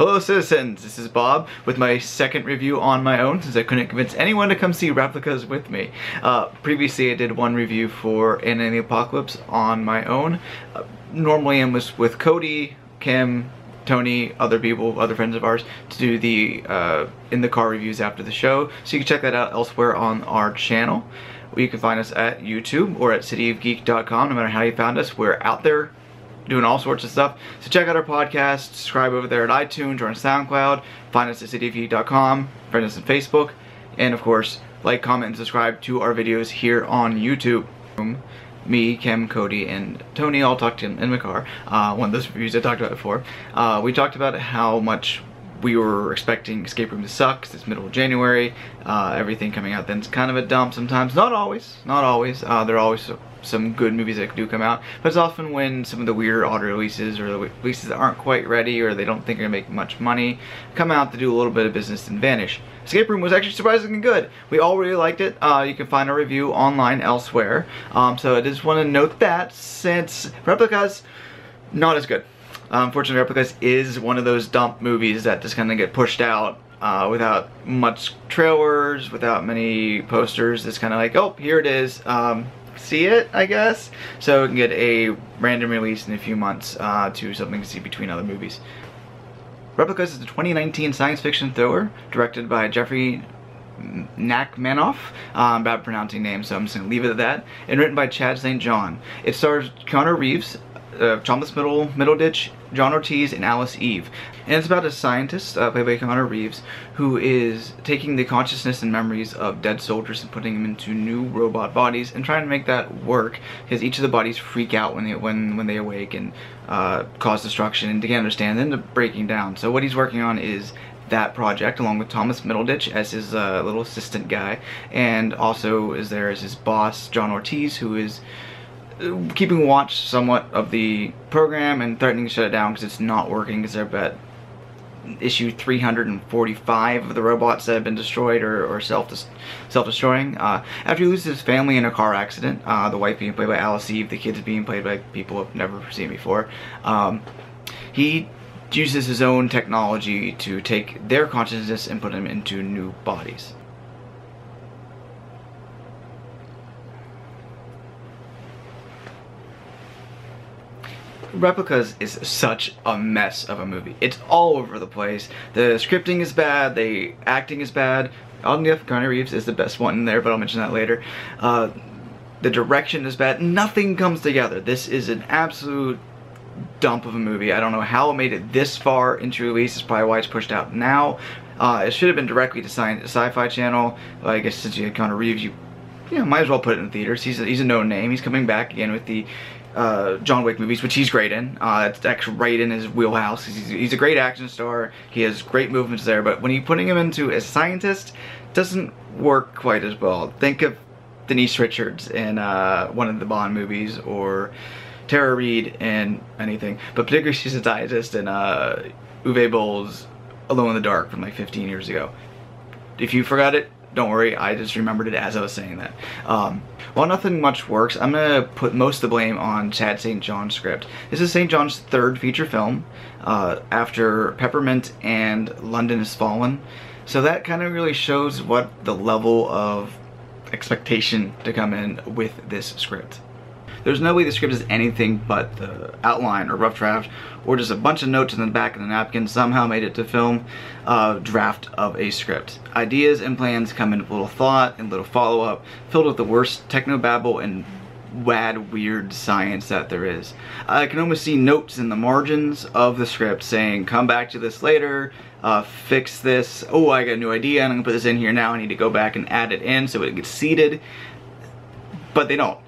Hello citizens, this is Bob with my second review on my own since I couldn't convince anyone to come see Replicas with me. Previously I did one review for Anna and the Apocalypse on my own. Normally I'm with Cody, Kim, Tony, other people, other friends of ours, to do the in the car reviews after the show, so you can check that out elsewhere on our channel. You can find us at YouTube or at cityofgeek.com. No matter how you found us, we're out there doing all sorts of stuff. So check out our podcast, subscribe over there at iTunes or on SoundCloud, find us at cityofgeek.com, friend us on Facebook, and of course, like, comment, and subscribe to our videos here on YouTube. Me, Kim, Cody, and Tony all talked in the car. One of those reviews I talked about before. We talked about how much we were expecting Escape Room to suck, 'cause it's middle of January. Everything coming out then's kind of a dump sometimes. Not always. Not always. There are always some good movies that do come out, but it's often when some of the weird auto releases or the releases that aren't quite ready or they don't think they're gonna make much money come out to do a little bit of business and vanish. Escape Room was actually surprisingly good. We all really liked it. You can find our review online elsewhere. So I just want to note that since Replicas, not as good. Unfortunately, Replicas is one of those dump movies that just kind of get pushed out without much trailers, without many posters. It's kind of like, oh, here it is. See it, I guess. So we can get a random release in a few months to something to see between other movies. Replicas is a 2019 science fiction thriller directed by Jeffrey Nachmanoff. I'm bad pronouncing names, so I'm just going to leave it at that. And written by Chad St. John. It stars Keanu Reeves, Thomas Middleditch, John Ortiz, and Alice Eve. And it's about a scientist, played by Keanu Reeves, who is taking the consciousness and memories of dead soldiers and putting them into new robot bodies and trying to make that work, because each of the bodies freak out when they awake and cause destruction, and to get understand them, to breaking down. So what he's working on is that project, along with Thomas Middleditch as his little assistant guy, and also is there as his boss, John Ortiz, who is keeping watch somewhat of the program and threatening to shut it down because it's not working, because they're at issue 345 of the robots that have been destroyed or self-destroying. After he loses his family in a car accident, the wife being played by Alice Eve, the kids being played by people I've never seen before, he uses his own technology to take their consciousness and put them into new bodies. Replicas is such a mess of a movie. It's all over the place. The scripting is bad, the acting is bad. Keanu Reeves is the best one in there, but I'll mention that later. The direction is bad. Nothing comes together. This is an absolute dump of a movie. I don't know how it made it this far into release. It's probably why it's pushed out now. It should have been directly to Sci-Fi Channel. I guess since you had Keanu Reeves, you might as well put it in theaters. He's a known name. He's coming back again with the John Wick movies, which he's great in. It's actually right in his wheelhouse. He's a great action star. He has great movements there, but when you're putting him into a scientist, it doesn't work quite as well. Think of Denise Richards in one of the Bond movies, or Tara Reid in anything, but particularly she's a scientist in Uwe Boll's Alone in the Dark from like 15 years ago. If you forgot it, don't worry, I just remembered it as I was saying that. While nothing much works, I'm going to put most of the blame on Chad St. John's script. This is St. John's third feature film, after Peppermint and London Has Fallen. So that kind of really shows what the level of expectation to come in with this script. There's no way the script is anything but the outline or rough draft, or just a bunch of notes in the back of the napkin somehow made it to film draft of a script. Ideas and plans come in with little thought and little follow-up, filled with the worst technobabble and wad weird science that there is. I can almost see notes in the margins of the script saying, come back to this later, fix this, oh, I got a new idea and I'm gonna put this in here now, I need to go back and add it in so it gets seated, but they don't.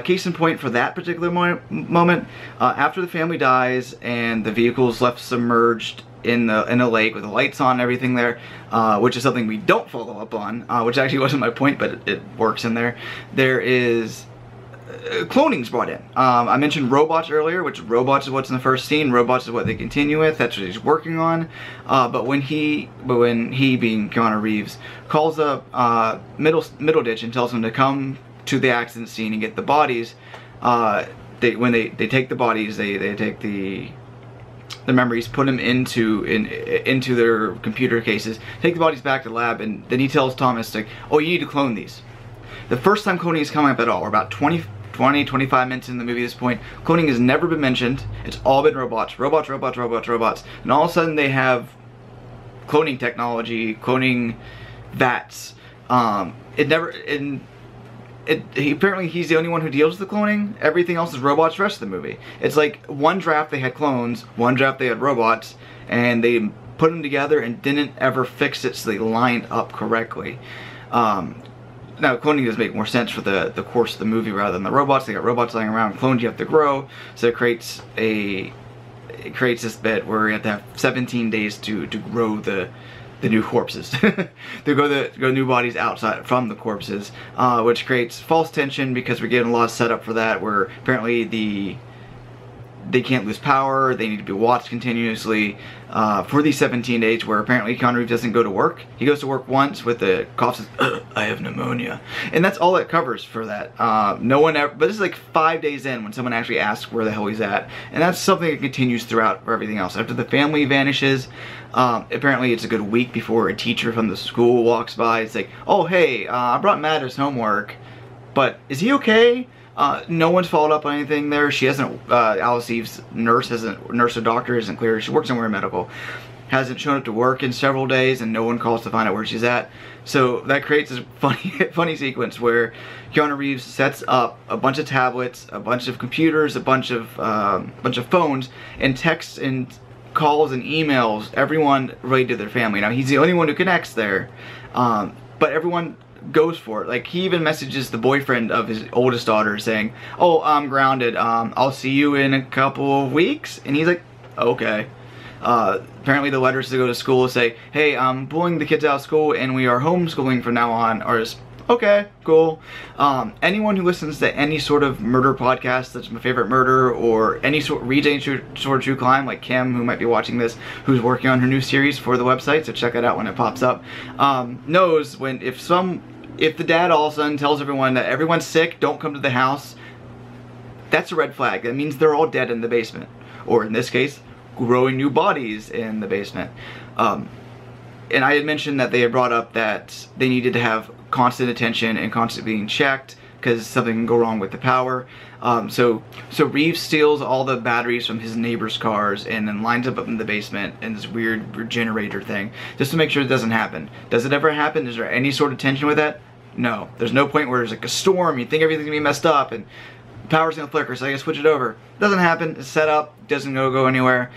Case in point for that particular moment, after the family dies and the vehicle's left submerged in a lake with the lights on and everything there, which is something we don't follow up on, which actually wasn't my point, but it works in there. There is cloning's brought in. I mentioned robots earlier, which robots is what's in the first scene. Robots is what they continue with. That's what he's working on. But when he being Keanu Reeves calls up Middleditch and tells him to come to the accident scene and get the bodies, when they take the bodies, they take the the memories, put them into their computer cases, take the bodies back to the lab, and then he tells Thomas, like, oh, you need to clone these. The first time cloning is coming up at all, we're about 25 minutes in the movie at this point. Cloning has never been mentioned. It's all been robots. Robots, robots, robots, robots. And all of a sudden they have cloning technology, cloning vats. Apparently he's the only one who deals with the cloning. Everything else is robots the rest of the movie. It's like one draft they had clones, one draft they had robots, and they put them together and didn't ever fix it so they lined up correctly. Now, cloning does make more sense for the course of the movie rather than the robots. They got robots lying around. Clones you have to grow, so it creates this bit where you have to have 17 days to grow the new corpses, to go new bodies outside from the corpses, which creates false tension because we're getting a lot of setup for that. Where apparently they can't lose power, they need to be watched continuously for these 17 days, where apparently Keanu Reeves doesn't go to work. He goes to work once with the cough, says, I have pneumonia. And that's all it covers for that. No one ever, but this is like 5 days in when someone actually asks where the hell he's at. And that's something that continues throughout for everything else. After the family vanishes, apparently it's a good week before a teacher from the school walks by. It's like, oh hey, I brought Matt his homework, but is he okay? No one's followed up on anything there. She hasn't, Alice Eve's nurse or doctor isn't clear. She works somewhere in medical. Hasn't shown up to work in several days, and no one calls to find out where she's at. So that creates this funny sequence where Keanu Reeves sets up a bunch of tablets, a bunch of computers, a bunch of phones, and texts and calls and emails everyone related to their family. Now he's the only one who connects there, but everyone goes for it. Like, he even messages the boyfriend of his oldest daughter saying, oh, I'm grounded, I'll see you in a couple of weeks. And he's like, okay. Apparently the letters to go to school say, hey, I'm pulling the kids out of school and we are homeschooling from now on, are just, okay, cool. Anyone who listens to any sort of murder podcast, that's My Favorite Murder, or reads any sort of true crime, like Kim, who might be watching this, who's working on her new series for the website, so check it out when it pops up, knows if the dad all of a sudden tells everyone that everyone's sick, don't come to the house, that's a red flag. That means they're all dead in the basement. Or in this case, growing new bodies in the basement. And I had mentioned that they had brought up that they needed to have constant attention and constantly being checked because something can go wrong with the power. So Reeves steals all the batteries from his neighbor's cars and then lines up in the basement in this weird generator thing just to make sure it doesn't happen. Does it ever happen? Is there any sort of tension with that? No. There's no point where there's like a storm, you think everything's gonna be messed up and the power's gonna flicker, so I gotta switch it over. Doesn't happen. It's set up, doesn't go anywhere.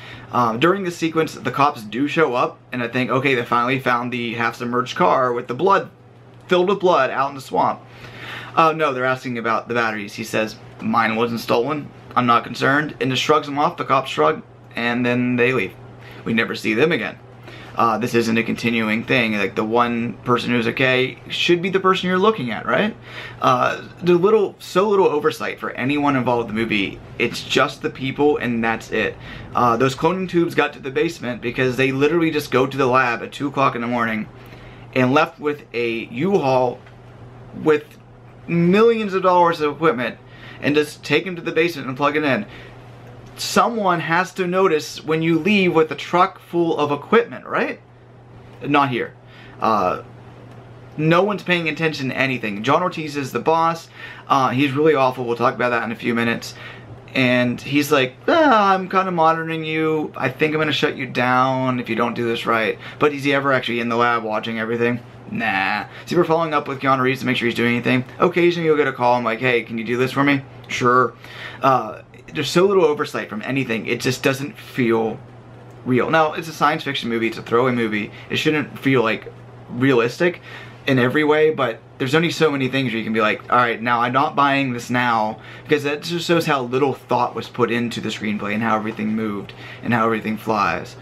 During this sequence, the cops do show up, and I think, okay, they finally found the half-submerged car with the blood, filled with blood, out in the swamp. No, they're asking about the batteries. He says, mine wasn't stolen, I'm not concerned, and just shrugs them off. The cops shrug, and then they leave. We never see them again. This isn't a continuing thing. Like, the one person who's okay should be the person you're looking at, right? There's so little oversight for anyone involved in the movie. It's just the people, and that's it. Those cloning tubes got to the basement because they literally just go to the lab at 2 o'clock in the morning and left with a U-Haul with millions of dollars of equipment and just take them to the basement and plug it in. Someone has to notice when you leave with a truck full of equipment, right? Not here. No one's paying attention to anything. John Ortiz is the boss. He's really awful. We'll talk about that in a few minutes. And he's like, I'm kind of monitoring you. I think I'm going to shut you down if you don't do this right. But is he ever actually in the lab watching everything? Nah. See, we're following up with Keanu Reeves to make sure he's doing anything. Occasionally you'll get a call. I'm like, hey, can you do this for me? Sure. There's so little oversight from anything. It just doesn't feel real. Now, it's a science fiction movie. It's a throwaway movie. It shouldn't feel like realistic in every way, but there's only so many things where you can be like, alright, now I'm not buying this now, because that just shows how little thought was put into the screenplay and how everything moved and how everything flies.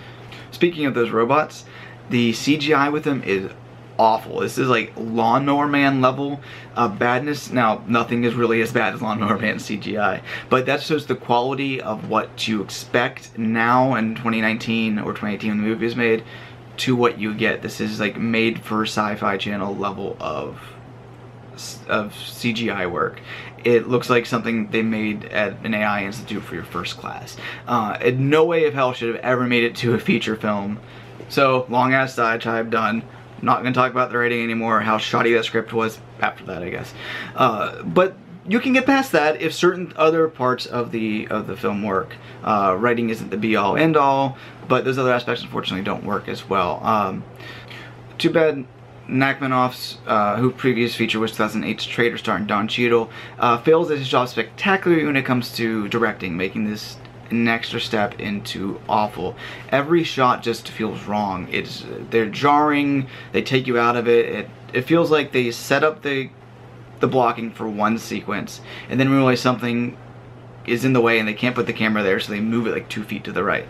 Speaking of those robots, the CGI with them is awful. This is like Lawnmower Man level badness. Now, nothing is really as bad as Lawnmower Man CGI, but that shows the quality of what you expect now in 2019 or 2018 when the movie is made to what you get. This is like made for Sci-Fi Channel level of CGI work. It looks like something they made at an AI institute for your first class. In no way of hell should have ever made it to a feature film. So, long ass diatribe done. Not going to talk about the writing anymore, how shoddy that script was after that, I guess. But you can get past that if certain other parts of the film work. Writing isn't the be-all, end-all, but those other aspects unfortunately don't work as well. Too bad Nachmanoff's, whose previous feature was 2008's Traitor starring Don Cheadle, fails at his job spectacularly when it comes to directing, making this an extra step into awful. Every shot just feels wrong. They're jarring, they take you out of it. It feels like they set up the blocking for one sequence and then realize something is in the way and they can't put the camera there, so they move it like 2 feet to the right.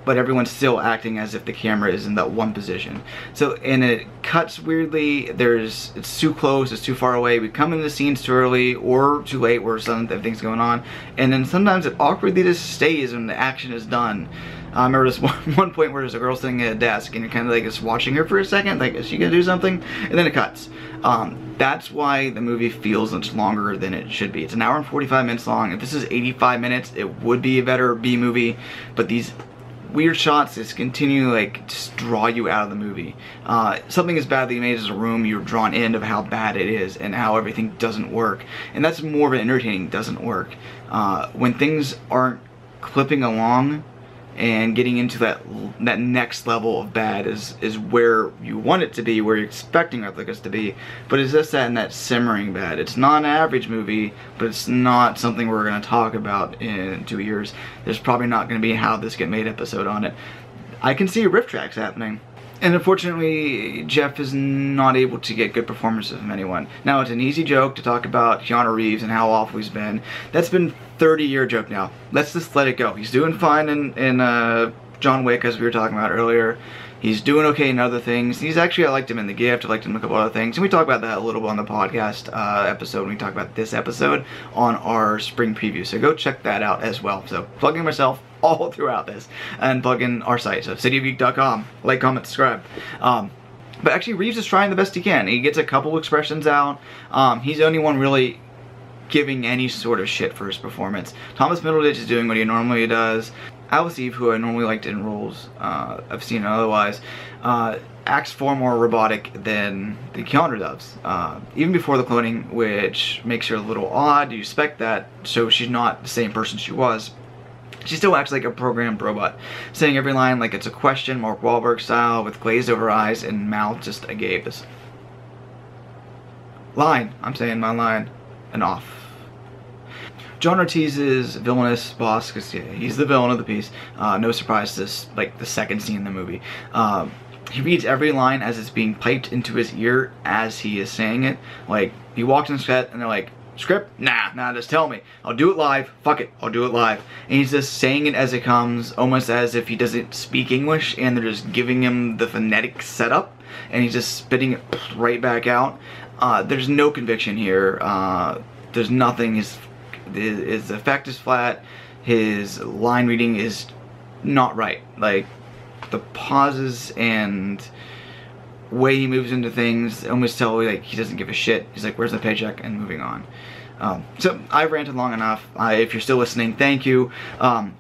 But everyone's still acting as if the camera is in that one position. So, and it cuts weirdly. It's too close, it's too far away. We come into the scenes too early or too late where everything's going on. And then sometimes it awkwardly just stays when the action is done. I remember this one point where there's a girl sitting at a desk and you're kind of like just watching her for a second, like, is she gonna do something? And then it cuts. That's why the movie feels much longer than it should be. It's an hour and 45 minutes long. If this is 85 minutes, it would be a better B movie, but these weird shots just continue like just draw you out of the movie. Something as badly made as a room, you're drawn in of how bad it is and how everything doesn't work. And that's more of an entertaining doesn't work. When things aren't clipping along and getting into that next level of bad is where you want it to be, where you're expecting replicas to be, but it's just that in that simmering bad. It's not an average movie, but it's not something we're going to talk about in 2 years. There's probably not going to be a How This Get Made episode on it. I can see riff tracks happening. And unfortunately, Jeff is not able to get good performances from anyone. Now, it's an easy joke to talk about Keanu Reeves and how awful he's been. That's been 30-year joke now. Let's just let it go. He's doing fine in John Wick, as we were talking about earlier. He's doing okay in other things. I liked him in The Gift. I liked him in a couple other things. And we talk about that a little bit on the podcast episode when we talk about this episode on our spring preview. So go check that out as well. So plugging myself all throughout this and plug in our site, so cityofgeek.com. Like, comment, subscribe. But actually, Reeves is trying the best he can. He gets a couple expressions out. He's the only one really giving any sort of shit for his performance. Thomas Middleditch is doing what he normally does. Alice Eve, who I normally liked in roles I've seen otherwise, acts far more robotic than the Keanu does. Even before the cloning, which makes her a little odd. You expect that, so she's not the same person she was. She still acts like a programmed robot, saying every line like it's a question, Mark Wahlberg style, with glazed over eyes and mouth just agape. This line, I'm saying my line, and off. John Ortiz's villainous boss, because yeah, he's the villain of the piece. No surprise, this like the second scene in the movie. He reads every line as it's being piped into his ear as he is saying it. Like, he walks in set and they're like, script? Nah, just tell me. I'll do it live. Fuck it, I'll do it live. And he's just saying it as it comes, almost as if he doesn't speak English and they're just giving him the phonetic setup and he's just spitting it right back out. There's no conviction here. There's nothing. His effect is flat. His line reading is not right. Like, the pauses and way he moves into things almost tell me like he doesn't give a shit. He's like, where's the paycheck, and moving on. So I've ranted long enough. If you're still listening, thank you.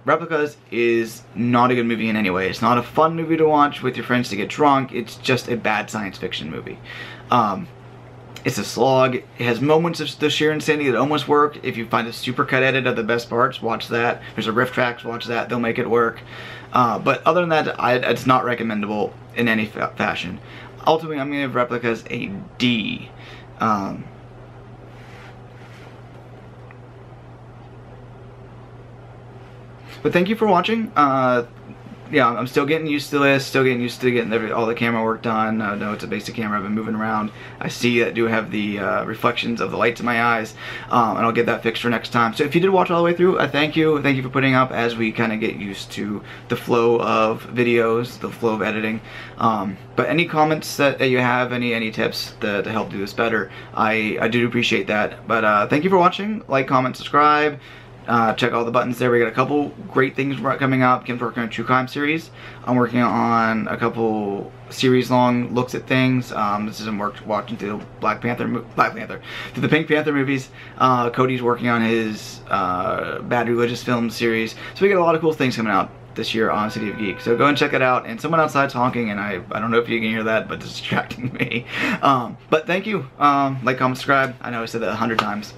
Replicas is not a good movie in any way. It's not a fun movie to watch with your friends to get drunk. It's just a bad science fiction movie. It's a slog. It has moments of the sheer insanity that almost work. If you find a supercut edit of the best parts, watch that. There's a riff tracks, watch that. They'll make it work. But other than that, it's not recommendable in any fashion. Ultimately, I'm going to give Replicas a D. But thank you for watching. Yeah, I'm still getting used to this, still getting used to getting all the camera work done. I know it's a basic camera, I've been moving around. I see that I do have the reflections of the lights in my eyes, and I'll get that fixed for next time. So if you did watch all the way through, I thank you. Thank you for putting up as we kind of get used to the flow of videos, the flow of editing. But any comments that you have, any tips to help do this better, I do appreciate that. But thank you for watching. Like, comment, subscribe. check all the buttons there. We got a couple great things coming up. Kim's working on a true crime series. I'm working on a couple series-long looks at things. This is watching through the through the Pink Panther movies. Cody's working on his Bad Religious film series. So we got a lot of cool things coming out this year on City of Geek. So go and check it out. And someone outside's honking, and I don't know if you can hear that, but it's distracting me. But thank you. Like, comment, subscribe. I know I said that 100 times.